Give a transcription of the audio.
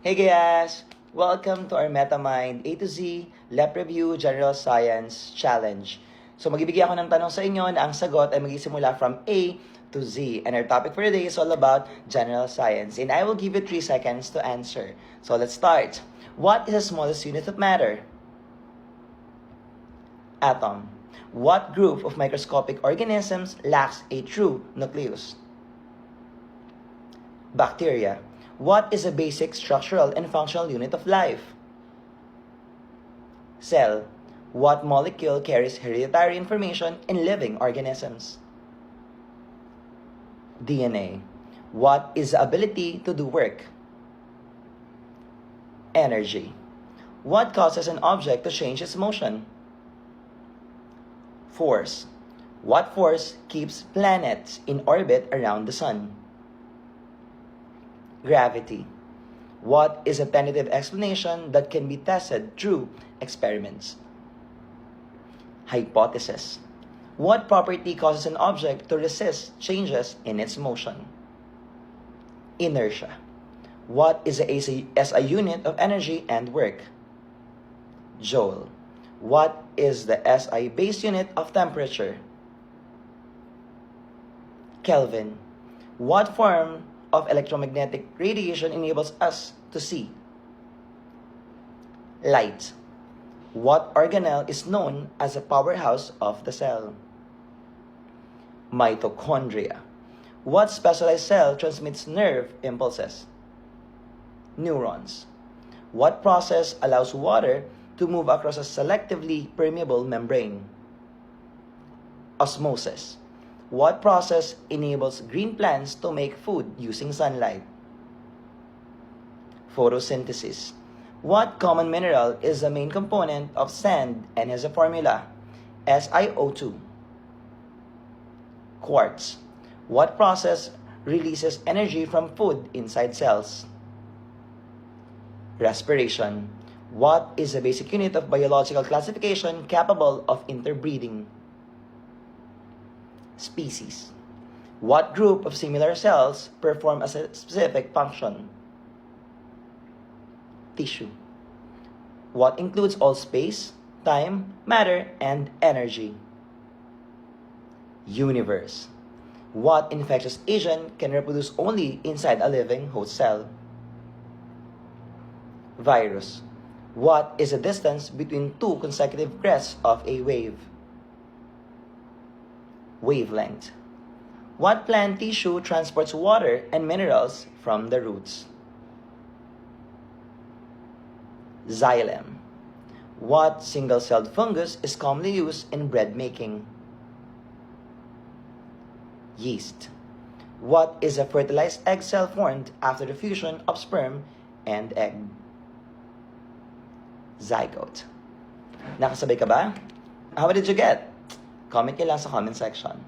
Hey guys! Welcome to our MetaMind A to Z Lep Review General Science Challenge. So magbibigay ako ng tanong sa inyo na ang sagot ay magsisimula from A to Z. And our topic for today is all about general science. And I will give you 3 seconds to answer. So let's start. What is the smallest unit of matter? Atom. What group of microscopic organisms lacks a true nucleus? Bacteria. What is a basic structural and functional unit of life? Cell. What molecule carries hereditary information in living organisms? DNA. What is the ability to do work? Energy. What causes an object to change its motion? Force. What force keeps planets in orbit around the sun? Gravity. What is a tentative explanation that can be tested through experiments? Hypothesis. What property causes an object to resist changes in its motion? Inertia. What is a SI unit of energy and work? Joule. What is the SI base unit of temperature? Kelvin. What form of electromagnetic radiation enables us to see? Light. What organelle is known as a powerhouse of the cell? Mitochondria. What specialized cell transmits nerve impulses? Neurons. What process allows water to move across a selectively permeable membrane? Osmosis. What process enables green plants to make food using sunlight? Photosynthesis. What common mineral is the main component of sand and has a formula? SiO2. Quartz. What process releases energy from food inside cells? Respiration. What is the basic unit of biological classification capable of interbreeding? Species. What group of similar cells perform a specific function? Tissue. What includes all space, time, matter, and energy? Universe. What infectious agent can reproduce only inside a living host cell? Virus. What is the distance between 2 consecutive crests of a wave? Wavelength. What plant tissue transports water and minerals from the roots? Xylem. What single-celled fungus is commonly used in bread making? Yeast. What is a fertilized egg cell formed after the fusion of sperm and egg? Zygote. Nakasabay ka ba? How did you get? Comment nyo lang sa comment section.